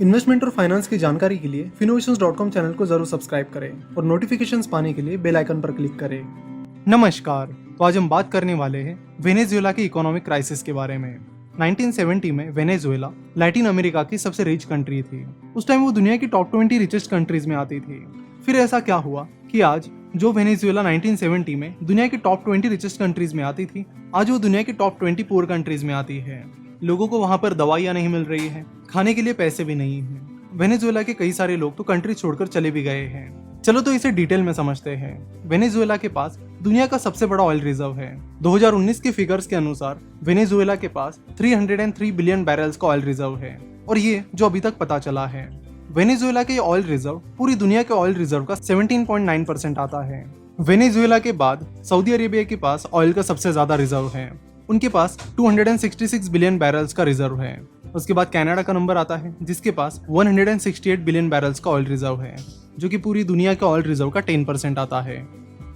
Investment और finance की जानकारी के लिए Finnovations.com चैनल को जरूर सब्सक्राइब करें और नोटिफिकेशंस पाने के लिए बेल आइकन पर क्लिक करें। नमस्कार। तो आज हम बात करने वाले हैं वेनेजुएला की इकोनॉमिक क्राइसिस के बारे में। 1970 में वेनेजुएला लैटिन अमेरिका की सबसे रिच कंट्री थी। उस टाइम वो दुनिया की टॉप 20 रिचेस्ट कंट्रीज में आती थी। फिर ऐसा क्या हुआ कि आज जो वेनेजुएला 1970 में दुनिया की टॉप 20 रिचेस्ट कंट्रीज में आती थी, आज वो दुनिया की टॉप 20 पुअर कंट्रीज में आती है। लोगों को वहां पर दवाइयां नहीं मिल रही है, खाने के लिए पैसे भी नहीं है। वेनेजुएला के कई सारे लोग तो कंट्री छोड़कर चले भी गए हैं। चलो तो इसे डिटेल में समझते हैं। वेनेजुएला के पास दुनिया का सबसे बड़ा ऑयल रिजर्व है। 2019 के फिगर्स के अनुसार वेनेजुएला के पास 303 बिलियन बैरल्स का ऑयल रिजर्व है, और ये जो अभी तक पता चला है। वेनेजुएला के ऑयल रिजर्व पूरी दुनिया के ऑयल रिजर्व का 17.9% आता है। वेनेजुएला के बाद सऊदी अरेबिया के पास ऑयल का सबसे ज्यादा रिजर्व है। उनके पास 266 बिलियन बैरल्स का रिजर्व है। उसके बाद कनाडा का नंबर आता है, जिसके पास 168 बिलियन बैरल्स का ऑयल रिजर्व है, जो कि पूरी दुनिया के ऑयल रिजर्व का 10% आता है।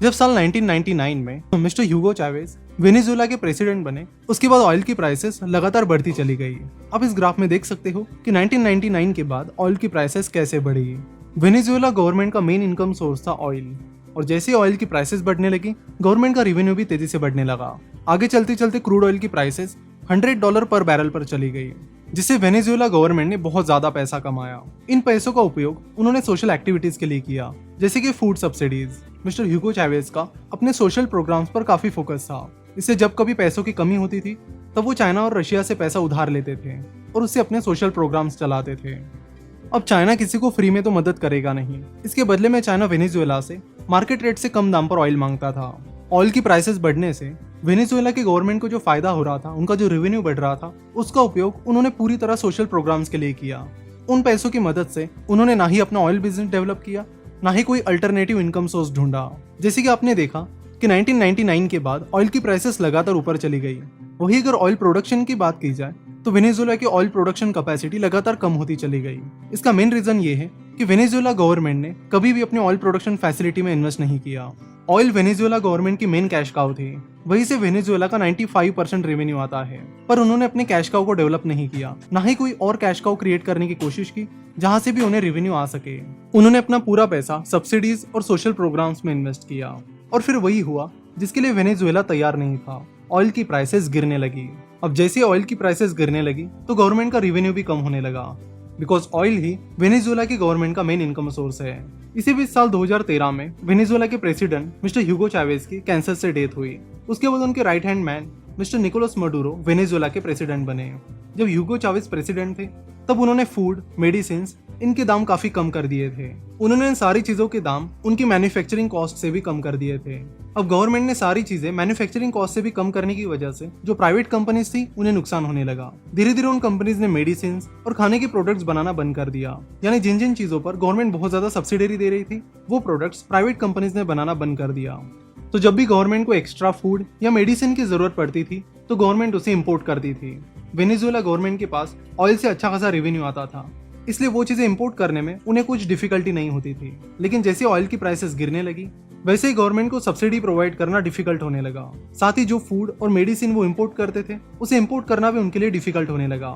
जब साल 1999 में मिस्टर ह्यूगो चावेज वेनेजुएला के प्रेसिडेंट बने, उसके बाद ऑयल की प्राइसेस लगातार बढ़ती चली गई। अब इस ग्राफ में देख सकते हो कि 1999 के बाद ऑयल की प्राइसेस कैसे बढ़ी। वेनेजुएला गवर्नमेंट का मेन इनकम सोर्स था ऑयल, और जैसे ऑयल की प्राइसेस बढ़ने लगी, गवर्नमेंट का रेवेन्यू भी तेजी से बढ़ने लगा। आगे चलते चलते क्रूड ऑयल की प्राइसेस $100 पर बैरल पर चली गई, जिससे वेनेजुएला गवर्नमेंट ने बहुत ज्यादा पैसा कमाया। इन पैसों का उपयोग उन्होंने सोशल एक्टिविटीज के लिए किया, जैसे कि food subsidies. Mister Hugo Chavez का अपने सोशल प्रोग्राम्स पर काफी फोकस था। इससे जब कभी पैसों की कमी होती थी, तब वो चाइना और रशिया से पैसा उधार लेते थे और उससे अपने सोशल प्रोग्राम्स चलाते थे। अब चाइना किसी को फ्री में तो मदद करेगा नहीं। इसके बदले में चाइना वेनेजुएला से मार्केट रेट से कम दाम पर ऑयल मांगता था। ऑयल की प्राइसेस बढ़ने से वेनेजुएला की गवर्नमेंट को जो फायदा हो रहा था, उनका जो रेवेन्यू बढ़ रहा था, उसका उपयोग उन्होंने पूरी तरह सोशल प्रोग्राम्स के लिए किया। उन पैसों की मदद से उन्होंने ना ही अपना ऑयल बिजनेस डेवलप किया, ना ही कोई अल्टरनेटिव इनकम सोर्स ढूंढा। जैसे कि आपने देखा कि 1999 के बाद ऑयल की प्राइसेस लगातार ऊपर चली गई। वही अगर ऑयल प्रोडक्शन की बात की जाए, तो वेनेजुएला की ऑयल प्रोडक्शन कैपेसिटी लगातार कम होती चली गई। इसका मेन रीजन ये है कि वेनेजुएला गवर्नमेंट ने कभी भी अपने ऑयल प्रोडक्शन फैसिलिटी में इन्वेस्ट नहीं किया। ऑयल वेनेजुएला गवर्नमेंट की मेन कैश काउ थी, वहीं से वेनेजुएला का 95% रेवेन्यू आता है। पर उन्होंने अपने कैश काउ को डेवलप नहीं किया, ना ही कोई और कैश काउ क्रिएट करने की कोशिश की जहां से भी उन्हें रेवेन्यू आ सके। उन्होंने अपना पूरा पैसा सब्सिडीज और सोशल प्रोग्राम्स में इन्वेस्ट किया, और फिर वही हुआ जिसके लिए वेनेजुएला तैयार नहीं था। ऑयल की प्राइसेस गिरने लगी। अब जैसे ऑयल की प्राइसेस गिरने लगी, तो गवर्नमेंट का रेवेन्यू भी कम होने लगा, बिकॉज ऑयल ही वेनेजुएला की गवर्नमेंट का मेन इनकम सोर्स है। इसी बीच साल 2013 में वेनेजुएला के प्रेसिडेंट मिस्टर ह्यूगो चावेज की कैंसर से डेथ हुई। उसके बाद उनके right hand man mister Nicolas Maduro Venezuela के प्रेसिडेंट बने। जब ह्यूगो चावेज प्रेसिडेंट थे, तब उन्होंने फूड, मेडिसिन, इनके दाम काफी कम कर दिए थे। उन्होंने इन सारी चीजों के दाम उनकी मैन्युफैक्चरिंग कॉस्ट से भी कम कर दिए थे। अब गवर्नमेंट ने सारी चीजें मैन्युफैक्चरिंग कॉस्ट से भी कम करने की वजह से जो प्राइवेट कंपनीज थी, उन्हें नुकसान होने लगा। धीरे धीरे उन कंपनीज ने मेडिसिन और खाने के प्रोडक्ट्स बनाना बंद कर दिया। यानी जिन जिन चीजों पर गवर्नमेंट बहुत ज्यादा सब्सिडी दे रही थी, वो प्रोडक्ट्स प्राइवेट कंपनीज ने बनाना बंद कर दिया। तो जब भी गवर्नमेंट को एक्स्ट्रा फूड या मेडिसिन की जरूरत पड़ती थी, तो गवर्नमेंट उसे इम्पोर्ट करती थी। वेनेजुएला गवर्नमेंट के पास ऑयल से अच्छा खासा रेवेन्यू आता था, इसलिए वो चीजें इंपोर्ट करने में उन्हें कुछ डिफिकल्टी नहीं होती थी। लेकिन जैसे ऑयल की प्राइसेस गिरने लगी, वैसे ही गवर्नमेंट को सब्सिडी प्रोवाइड करना डिफिकल्ट होने लगा। साथ ही जो फूड और मेडिसिन वो इंपोर्ट करते थे, उसे इंपोर्ट करना भी उनके लिए डिफिकल्ट होने लगा।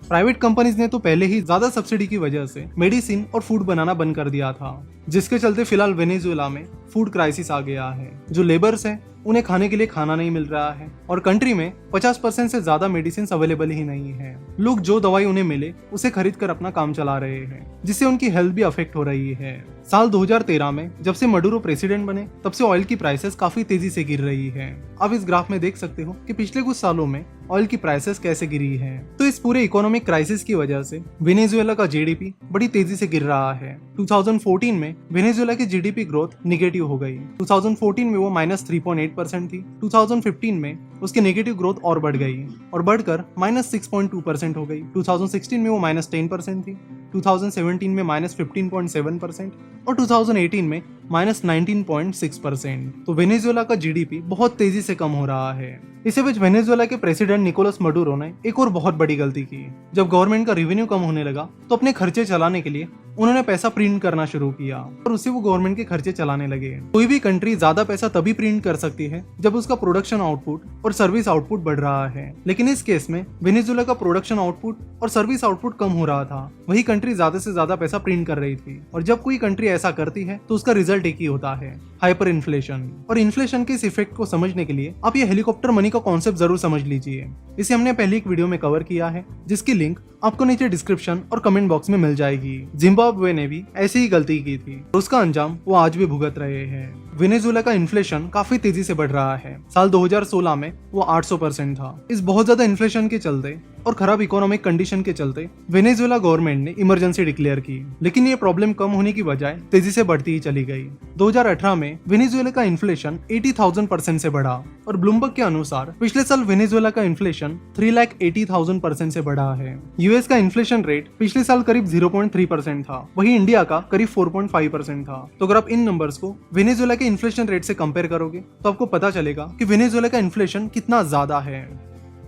प्राइवेट कंपनीज ने तो पहले ही ज्यादा सब्सिडी की वजह से मेडिसिन और फूड बनाना बंद कर दिया था, जिसके चलते फिलहाल वेनेजुएला में फूड क्राइसिस आ गया है। जो लेबर्स हैं, उन्हें खाने के लिए खाना नहीं मिल रहा है, और कंट्री में 50% से ज्यादा मेडिसिन अवेलेबल ही नहीं है। लोग जो दवाई उन्हें मिले उसे खरीद कर अपना काम चला रहे हैं, जिससे उनकी हेल्थ भी अफेक्ट हो रही है। साल 2013 में जब से मडूरो प्रेसिडेंट बने, तब से ऑयल की प्राइसेस काफी तेजी से गिर रही है। अब इस ग्राफ में देख सकते हो कि पिछले कुछ सालों में ऑयल की प्राइसेस कैसे गिरी है। तो इस पूरे इकोनॉमिक क्राइसिस की वजह से वेनेजुएला का जीडीपी बड़ी तेजी से गिर रहा है। 2014 में वेनेजुएला की जीडीपी ग्रोथ निगेटिव हो गई। 2014 में वो -3.8% थी। 2015 में उसकी नेगेटिव ग्रोथ और बढ़ गई, और बढ़कर -6.2% हो गई। 2016 में वो -10% थी। 2017 में -15.7% और 2018 में -19.6%। तो वेनेजुएला का जीडीपी बहुत तेजी से कम हो रहा है। इसी बीच वेनेजुएला के प्रेसिडेंट निकोलस मडूरो ने एक और बहुत बड़ी गलती की। जब गवर्नमेंट का रेवेन्यू कम होने लगा, तो अपने खर्चे चलाने के लिए उन्होंने पैसा प्रिंट करना शुरू किया और उससे वो गवर्नमेंट के खर्चे चलाने लगे। कोई भी कंट्री ज्यादा पैसा तभी प्रिंट कर सकती है जब उसका प्रोडक्शन आउटपुट और सर्विस आउटपुट बढ़ रहा है, लेकिन इस केस में वेनेजुएला का प्रोडक्शन आउटपुट और सर्विस आउटपुट कम हो रहा था। वही कंट्री ज्यादा से ज्यादा पैसा प्रिंट कर रही थी, और जब कोई कंट्री ऐसा करती है तो उसका रिजल्ट एक ही होता है, हाइपर इन्फ्लेशन। और इन्फ्लेशन के इस इफेक्ट को समझने के लिए आप ये हेलीकॉप्टर मनी का कॉन्सेप्ट जरूर समझ लीजिए। इसे हमने पहले एक वीडियो में कवर किया है, जिसकी लिंक आपको नीचे डिस्क्रिप्शन और कमेंट बॉक्स में मिल जाएगी। जिम्बाब्वे ने भी ऐसी ही गलती की थी और उसका अंजाम वो आज भी भुगत रहे हैं। वेनेजुएला का इन्फ्लेशन काफी तेजी से बढ़ रहा है। साल 2016 में वो 800% था। इस बहुत ज्यादा इन्फ्लेशन के चलते और खराब इकोनॉमिक कंडीशन के चलते वेनेजुएला गवर्नमेंट ने इमरजेंसी डिक्लेयर की, लेकिन ये प्रॉब्लम कम होने की बजाय तेजी से बढ़ती ही चली गई। 2018 में वेनेजुएला का इन्फ्लेशन 80,000% से बढ़ा और ब्लूमबर्ग के अनुसार पिछले साल वेनेजुएला का इन्फ्लेशन 3,80,000% से बढ़ा है। यूएस का इन्फ्लेशन रेट पिछले साल करीब 0.3% था, वही इंडिया का करीब 4.5% था। तो अगर आप इन नंबर्स को वेनेजुएला के इन्फ्लेशन रेट से कंपेयर करोगे तो आपको पता चलेगा कि वेनेजुएला का इन्फ्लेशन कितना ज्यादा है।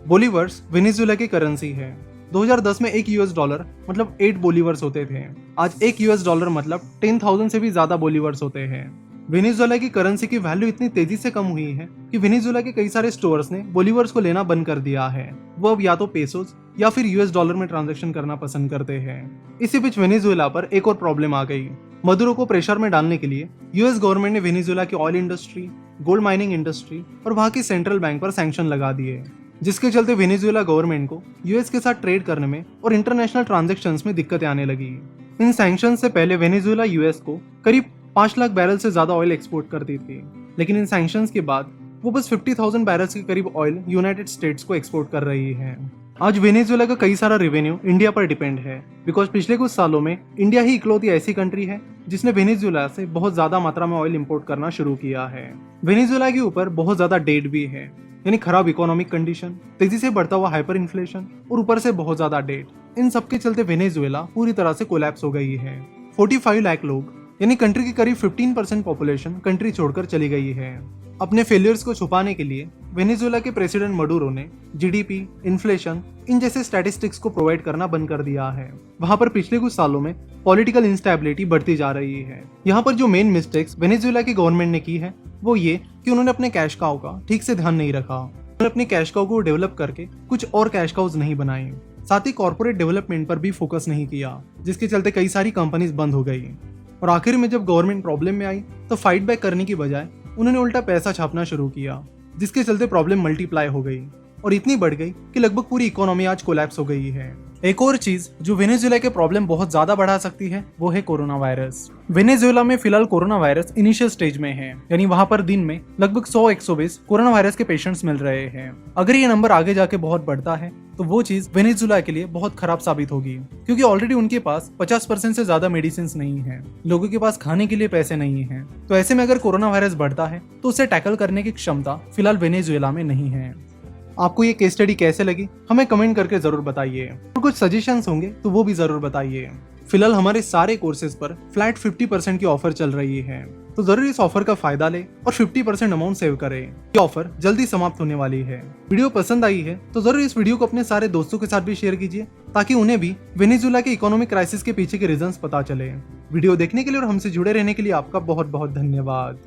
बोलीवर्स वेनेजुएला की करेंसी है। 2010 में एक यूएस डॉलर मतलब 8 बोलीवर्स होते थे। आज एक यूएस डॉलर मतलब 10,000 से भी ज्यादा बोलीवर्स होते हैं। वेनेजुएला की करेंसी की वैल्यू इतनी तेजी से कम हुई है कि वेनेजुएला के कई सारे स्टोर्स ने बोलीवर्स को लेना बंद कर दिया है। वो अब या तो पेसोस या फिर यूएस डॉलर में ट्रांजैक्शन करना पसंद करते हैं। इसी बीच वेनेजुएला पर एक और प्रॉब्लम आ गई। मदुरो को प्रेशर में डालने के लिए यूएस गवर्नमेंट ने वेनेजुएला की oil industry, gold mining industry और वहां की सेंट्रल बैंक पर सैंक्शन लगा दिए, जिसके चलते वेनेजुएला गवर्नमेंट को यूएस के साथ ट्रेड करने में और इंटरनेशनल ट्रांजैक्शंस में दिक्कतें आने लगी। इन सैंक्शन से पहले वेनेजुएला यूएस को करीब 5 लाख बैरल से ज्यादा ऑयल एक्सपोर्ट करती थी, लेकिन इन सैंक्शंस के बाद वो बस 50,000 बैरल्स के करीब ऑयल यूनाइटेड स्टेट्स को एक्सपोर्ट कर रही है। आज वेनेजुएला का कई सारा रेवेन्यू इंडिया पर डिपेंड है, बिकॉज पिछले कुछ सालों में इंडिया ही इकलौती ऐसी कंट्री है जिसने वेनेजुएला से बहुत ज्यादा मात्रा में ऑयल इंपोर्ट करना शुरू किया है। वेनेजुएला के ऊपर बहुत ज्यादा डेट भी है, यानी खराब इकोनॉमिक कंडीशन, तेजी से बढ़ता हुआ हाइपर इन्फ्लेशन और ऊपर से बहुत ज्यादा डेट। इन सब के चलते वेनेजुएला पूरी तरह से कोलैप्स हो गई है। 45 लाख लोग यानी कंट्री की करीब 15% पॉपुलेशन कंट्री छोड़कर चली गई है। अपने फेलियर्स को छुपाने के लिए वेनेजुएला के प्रेसिडेंट मडुरो ने जीडीपी, इन्फ्लेशन इन जैसे स्टैटिस्टिक्स को प्रोवाइड करना बंद कर दिया है। वहां पर पिछले कुछ सालों में पॉलिटिकल इंस्टेबिलिटी बढ़ती जा रही है। यहाँ पर जो मेन मिस्टेक्स वेनेजुएला की गवर्नमेंट ने की है वो ये कि उन्होंने अपने कैश काउ का ठीक से ध्यान नहीं रखा। उन्होंने अपने कैश काउ को डेवलप करके कुछ और कैश काउज नहीं बनाए, साथ ही कॉर्पोरेट डेवलपमेंट पर भी फोकस नहीं किया, जिसके चलते कई सारी कंपनीज बंद हो गई। और आखिर में जब गवर्नमेंट प्रॉब्लम में आई तो फाइट बैक करने की बजाय उन्होंने उल्टा पैसा छापना शुरू किया, जिसके चलते प्रॉब्लम मल्टीप्लाई हो गई और इतनी बढ़ गई कि लगभग पूरी इकोनॉमी आज कोलैप्स हो गई है। एक और चीज जो वेनेजुएला के प्रॉब्लम बहुत ज्यादा बढ़ा सकती है वो है कोरोना वायरस। वेनेजुएला में फिलहाल कोरोना वायरस इनिशियल स्टेज में है, यानी वहां पर दिन में लगभग 100-120 कोरोना वायरस के पेशेंट्स मिल रहे हैं। अगर ये नंबर आगे जाके बहुत बढ़ता है तो वो चीज वेनेजुएला के लिए बहुत खराब साबित होगी, क्योंकि ऑलरेडी उनके पास 50% से ज्यादा मेडिसिन नहीं है, लोगों के पास खाने के लिए पैसे नहीं है। तो ऐसे में अगर कोरोना वायरस बढ़ता है तो उसे टैकल करने की क्षमता फिलहाल वेनेजुएला में नहीं है। आपको ये केस स्टडी कैसे लगी हमें कमेंट करके जरूर बताइए, और कुछ सजेशंस होंगे तो वो भी जरूर बताइए। फिलहाल हमारे सारे कोर्सेज पर फ्लैट 50% की ऑफर चल रही है, तो जरूर इस ऑफर का फायदा ले और 50% अमाउंट सेव करें। ये ऑफर जल्दी समाप्त होने वाली है। वीडियो पसंद आई है तो जरूर इस वीडियो को अपने सारे दोस्तों के साथ भी शेयर कीजिए, ताकि उन्हें भी वेनेजुएला के इकोनॉमिक क्राइसिस के पीछे के रीजंस पता चले। वीडियो देखने के लिए और हमसे जुड़े रहने के लिए आपका बहुत बहुत धन्यवाद।